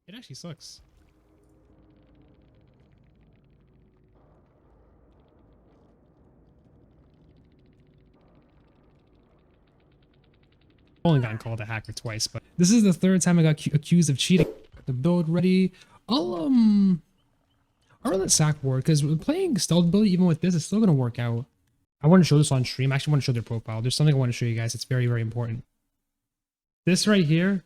It actually sucks. Only gotten called a hacker twice, but this is the third time I got accused of cheating. The build ready. I'll run the sack board because playing stealth build even with this is still gonna work out. I want to show this on stream. I actually want to show their profile. There's something I want to show you guys. It's very, very important. This right here,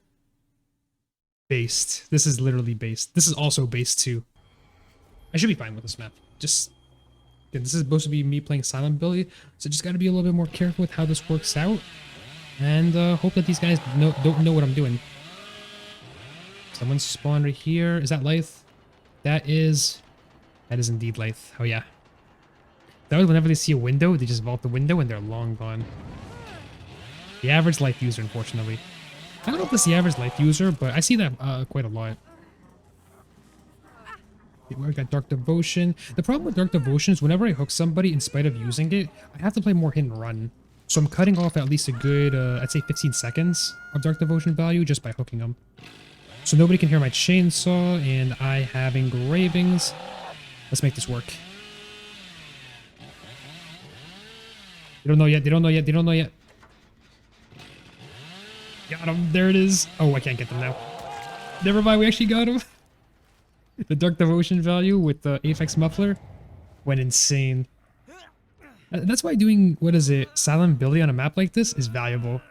based. This is literally based. This is also based too. I should be fine with this map. Just, again, this is supposed to be me playing silent ability, so just got to be a little bit more careful with how this works out, and hope that these guys don't know what I'm doing. Someone spawned right here. Is that Lithe? That is indeed Lithe. Oh yeah. That was whenever they see a window, they just vault the window and they're long gone. The average Lithe user, unfortunately. I don't know if this is the average Lithe user, but I see that quite a lot. We got Dark Devotion. The problem with Dark Devotion is whenever I hook somebody, in spite of using it, I have to play more hit and run. So I'm cutting off at least a good, I'd say 15 seconds of Dark Devotion value just by hooking them. So nobody can hear my chainsaw, and I have engravings. Let's make this work. They don't know yet, they don't know yet, they don't know yet. Got him, there it is. Oh, I can't get them now. Never mind, we actually got him. The Dark Devotion value with the Aphex Muffler went insane. That's why doing, what is it, silent ability on a map like this is valuable.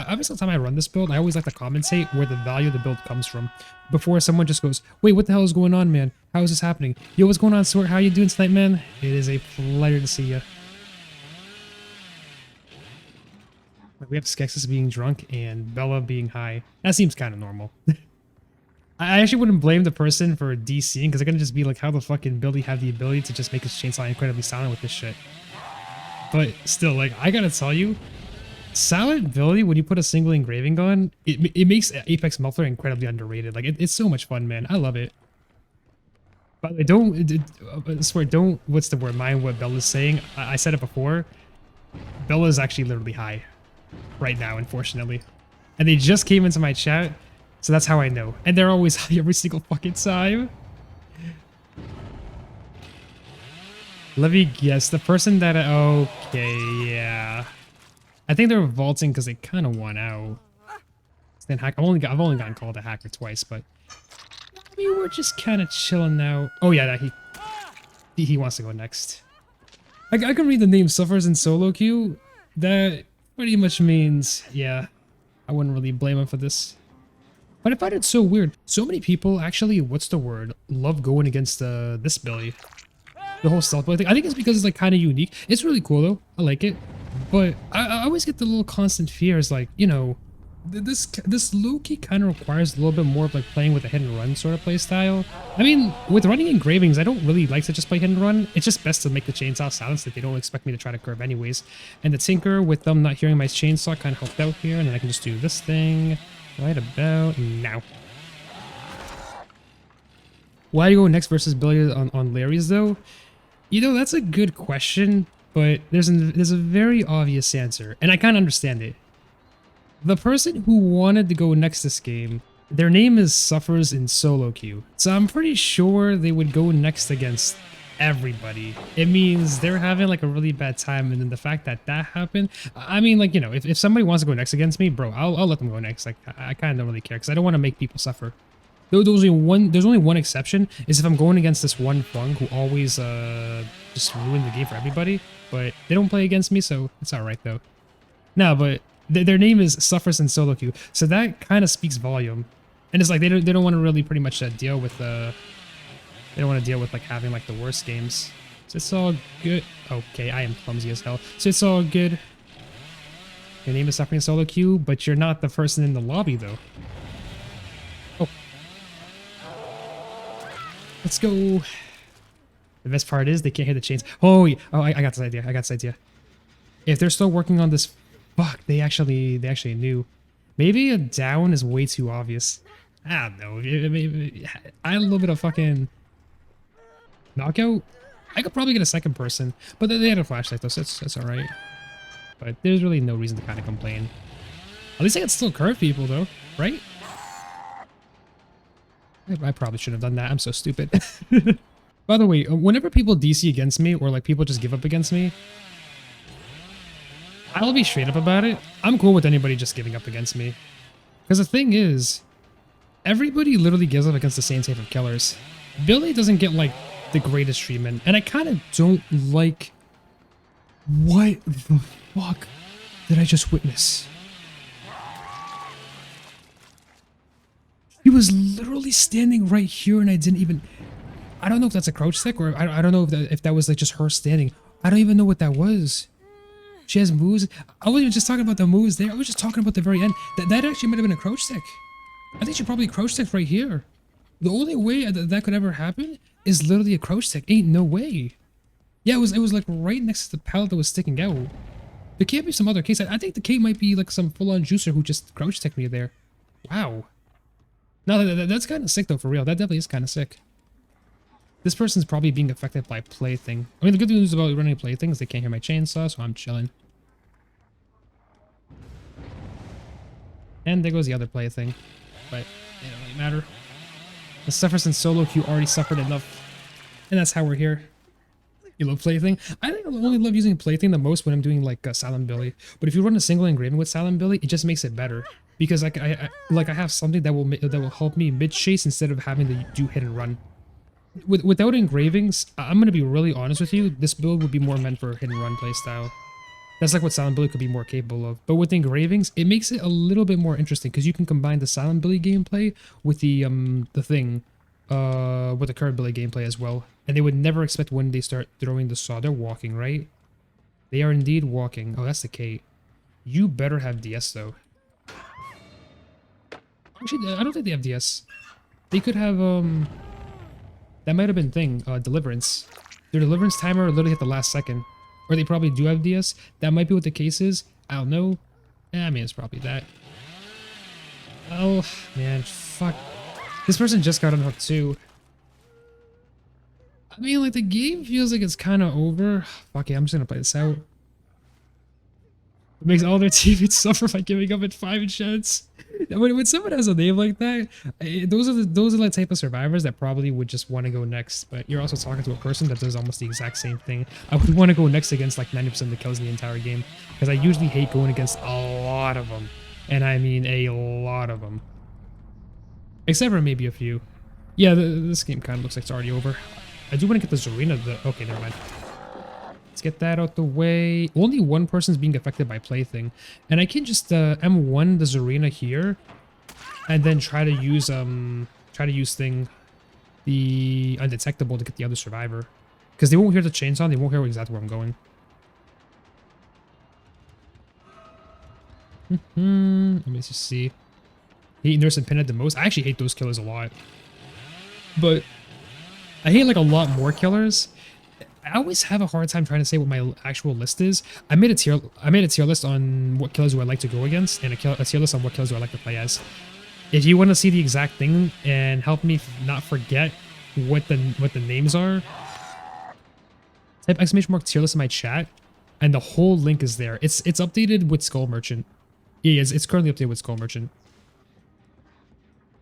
Every single time I run this build, I always like to commentate where the value of the build comes from. Before someone just goes, wait, what the hell is going on, man? How is this happening? Yo, what's going on, Sword? How you doing tonight, man? It is a pleasure to see you. We have Skexus being drunk and Bella being high. That seems kind of normal. I actually wouldn't blame the person for DCing, because they're going to just be like, how the fucking Billy have the ability to just make his chainsaw incredibly silent with this shit. But still, like, I gotta tell you, silent ability, when you put a single engraving on, it makes Aphex Muffler incredibly underrated. Like, it's so much fun, man. I love it. By the way, I swear, don't, what's the word, mind what Bella's saying. I said it before. Bella's actually literally high right now, unfortunately. And they just came into my chat, so that's how I know. And they're always high every single fucking time. Let me guess, the person that okay, yeah. I think they're vaulting because they kind of want out. I've only gotten called a hacker twice, but I mean, we're just kind of chilling now. Oh yeah, he wants to go next. I can read the name Suffers in solo queue. That pretty much means, yeah, I wouldn't really blame him for this. But I find it so weird. So many people actually, what's the word, love going against this Billy. The whole stealth thing. I think it's because it's like kind of unique. It's really cool though. I like it. But I always get the little constant fears, like, you know, this low-key kind of requires a little bit more of like playing with a hit and run sort of play style. I mean, with running engravings, I don't really like to just play hit and run. It's just best to make the chainsaw silence that they don't expect me to try to curve anyways. And the Tinker, with them not hearing my chainsaw, kind of helped out here. And then I can just do this thing right about now. Why do you go next versus Billy on Larry's though? You know, that's a good question, but there's a very obvious answer, and I kind of understand it. The person who wanted to go next this game, their name is Suffers in solo queue, so I'm pretty sure they would go next against everybody. It means they're having like a really bad time, and then the fact that that happened, I mean, like, you know, if somebody wants to go next against me, bro, I'll let them go next. Like, I kind of don't really care, because I don't want to make people suffer. There's only one exception, is if I'm going against this one Fung who always just ruined the game for everybody, but they don't play against me, so it's alright though. No, but their name is Suffers in solo queue, so that kind of speaks volume. And it's like they don't want to really pretty much deal with they don't want to deal with like having like the worst games. So it's all good. Okay, I am clumsy as hell. So it's all good. Your name is Suffering in solo queue, but you're not the person in the lobby though. Let's go. The best part is they can't hear the chains. Oh, yeah. Oh, I got this idea. I got this idea. If they're still working on this, fuck, they actually knew. Maybe a down is way too obvious. I don't know. I had a little bit of fucking knockout. I could probably get a second person, but they had a flashlight though, so that's all right. But there's really no reason to kind of complain. At least I can still curve people though, right? I probably shouldn't have done that. I'm so stupid. By the way, whenever people DC against me or like people just give up against me, I'll be straight up about it. I'm cool with anybody just giving up against me. Because the thing is, everybody literally gives up against the same type of killers. Billy doesn't get like the greatest treatment, and I kind of don't like... What the fuck did I just witness? He was literally standing right here and I didn't even... I don't know if that's a crouch stick or I don't know if that was like just her standing. I don't even know what that was. She has moves. I wasn't even just talking about the moves there. I was just talking about the very end. That actually might have been a crouch stick. I think she probably crouch stick right here. The only way that could ever happen is literally a crouch stick. Ain't no way. Yeah, it was like right next to the pallet that was sticking out. There can't be some other case. I think the Kate might be like some full-on juicer who just crouch sticked me there. Wow. No, that's kind of sick though, for real. That definitely is kind of sick. This person's probably being affected by plaything. I mean, the good news about running plaything is they can't hear my chainsaw, so I'm chilling. And there goes the other plaything. But it don't really matter. The Sufferson solo queue already suffered enough. And that's how we're here. You love plaything? I think I only love using plaything the most when I'm doing like Silent Billy. But if you run a single engraving with Silent Billy, it just makes it better. Because like I have something that will help me mid chase instead of having to do hit and run. Without engravings, I'm gonna be really honest with you. This build would be more meant for hit and run playstyle. That's like what Silent Billy could be more capable of. But with engravings, it makes it a little bit more interesting because you can combine the Silent Billy gameplay with the current Billy gameplay as well. And they would never expect when they start throwing the saw. They're walking, right? They are indeed walking. Oh, that's the Kate. You better have DS though. Actually, I don't think they have DS. They could have that might have been thing, Deliverance. Their Deliverance timer literally hit the last second. Or they probably do have DS. That might be what the case is. I don't know. I mean, it's probably that. Oh, man, fuck. This person just got unhooked too. I mean, like, the game feels like it's kind of over. Fuck it, I'm just gonna play this out. It makes all their teammates suffer by giving up at 5 shots. When someone has a name like that, those are the type of survivors that probably would just want to go next. But you're also talking to a person that does almost the exact same thing. I would want to go next against like 90% of the kills in the entire game because I usually hate going against a lot of them, and I mean a lot of them. Except for maybe a few. Yeah, this game kind of looks like it's already over. I do want to get the Zarina. Okay, never mind. Let's get that out the way. Only one person's being affected by plaything, and I can just M1 the Zarina here, and then try to use the undetectable to get the other survivor, because they won't hear the chainsaw. They won't hear exactly where I'm going. Let me just see. Hate Nurse and Pinhead the most. I actually hate those killers a lot, but I hate like a lot more killers. I always have a hard time trying to say what my actual list is. I made a tier list on what killers do I like to go against, and a tier list on what killers do I like to play as. If you want to see the exact thing and help me not forget what the names are, type !mark tier list in my chat, and the whole link is there. It's updated with Skull Merchant. Yeah, it's currently updated with Skull Merchant.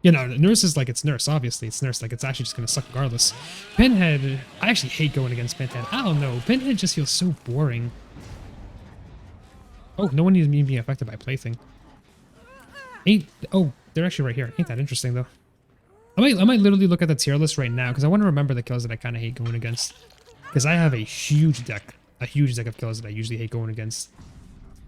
You know, Nurse is like, it's Nurse, obviously. It's Nurse, like, it's actually just gonna suck regardless. Pinhead, I actually hate going against Pinhead. I don't know, Pinhead just feels so boring. Oh, no one needs me being affected by plaything. Oh, they're actually right here. Ain't that interesting, though. I might literally look at the tier list right now, because I want to remember the kills that I kind of hate going against. Because I have a huge deck of kills that I usually hate going against.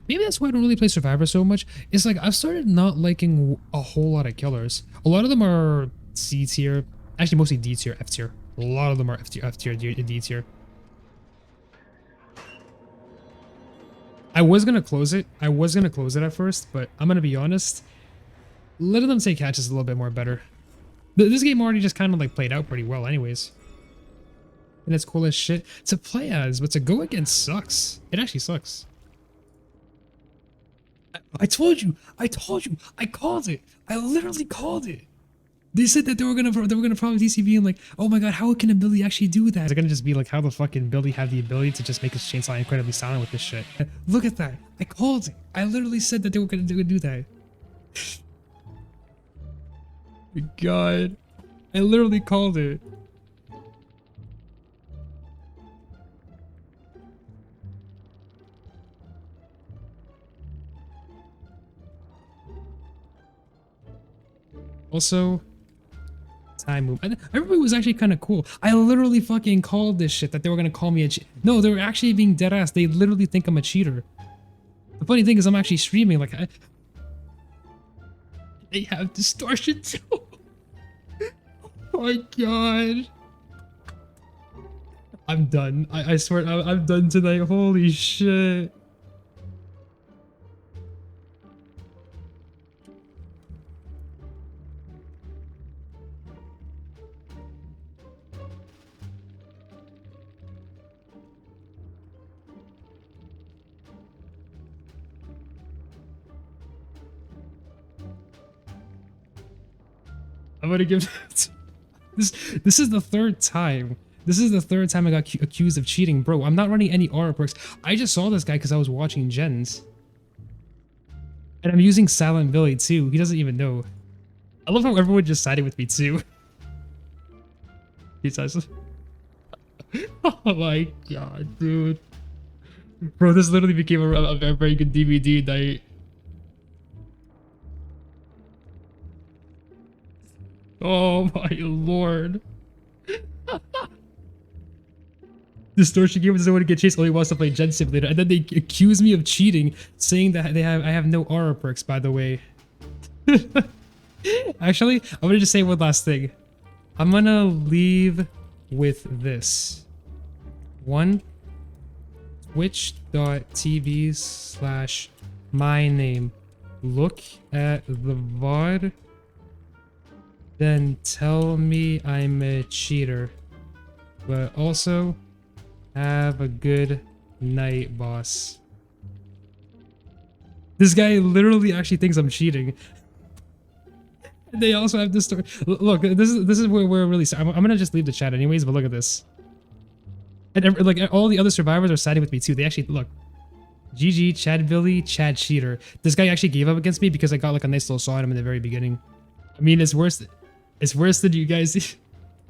Maybe that's why I don't really play Survivor so much. It's like I've started not liking a whole lot of killers. A lot of them are C tier. Actually, mostly D tier, F tier. A lot of them are F tier, D tier. I was gonna close it. At first, but I'm gonna be honest. Letting them take catch is a little bit more better. This game already just kind of like played out pretty well anyways. And it's cool as shit to play as, but to go against sucks. It actually sucks. I told you, I called it. I literally called it. They said that they were gonna probably DCV and like, oh my god, how can a Billy actually do that? They're gonna just be like, how the fucking Billy have the ability to just make his chainsaw incredibly silent with this shit? Look at that. I called it. I literally said that they were gonna do that. God. I literally called it. Also, time move. Everybody was actually kind of cool. I literally fucking called this shit that they were gonna call me a No, they were actually being dead ass. They literally think I'm a cheater. The funny thing is I'm actually streaming like they have distortion too. Oh my god. I'm done. I swear I'm done tonight. Holy shit. I'm gonna give this. This is the third time. This is the third time I got accused of cheating, bro. I'm not running any aura perks. I just saw this guy because I was watching Gens, and I'm using Silent Billy too. He doesn't even know. I love how everyone just sided with me too. He says, "Oh my god, dude, bro, this literally became a very good DVD night." Oh my lord. Distortion Gamer doesn't want to get chased, only wants to play Gen Simulator, and then they accuse me of cheating, saying that I have no aura perks, by the way. Actually, I'm gonna just say one last thing. I'm gonna leave with this. One, twitch.tv/my name. Look at the VOD, then tell me I'm a cheater. But also, have a good night, boss. This guy literally actually thinks I'm cheating. They also have this story. Look, this is where we're really. I'm gonna just leave the chat anyways. But look at this. And like all the other survivors are siding with me too. They actually look. GG, Chad Billy, Chad Cheater. This guy actually gave up against me because I got like a nice little saw at him in the very beginning. I mean, it's worse. It's worse than you guys.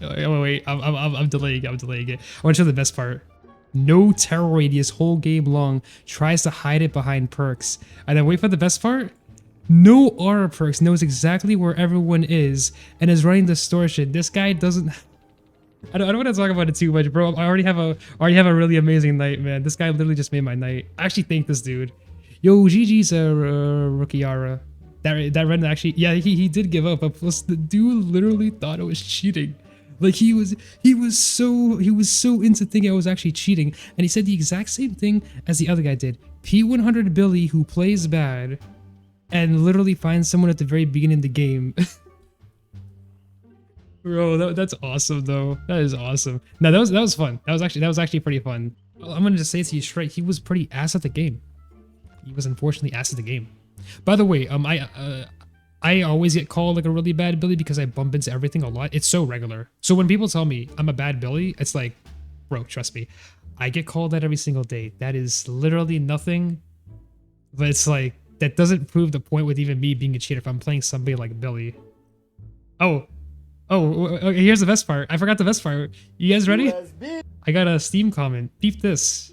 Oh, wait, I'm delaying it. I'm delaying it. I want to show the best part. No terror radius whole game long. Tries to hide it behind perks. And then wait for the best part. No aura perks. Knows exactly where everyone is and is running distortion. This guy doesn't. I don't want to talk about it too much, bro. I already have a really amazing night, man. This guy literally just made my night. I actually thank this dude. Yo, GG's Rookiara. That Ren actually, yeah, he did give up. But plus, the dude literally thought I was cheating. Like he was so into thinking I was actually cheating, and he said the exact same thing as the other guy did. P100 Billy, who plays bad, and literally finds someone at the very beginning of the game. Bro, that's awesome though. That is awesome. No, that was fun. That was actually pretty fun. I'm gonna just say to you straight, he was pretty ass at the game. He was unfortunately ass at the game. By the way, I always get called like a really bad Billy because I bump into everything a lot. It's so regular. So when people tell me I'm a bad Billy, it's like, bro, trust me. I get called that every single day. That is literally nothing. But it's like, that doesn't prove the point with even me being a cheater if I'm playing somebody like Billy. Oh, here's the best part. I forgot the best part. You guys ready? I got a Steam comment. Peep this.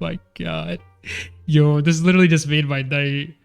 My god. Yo, this literally just made my night.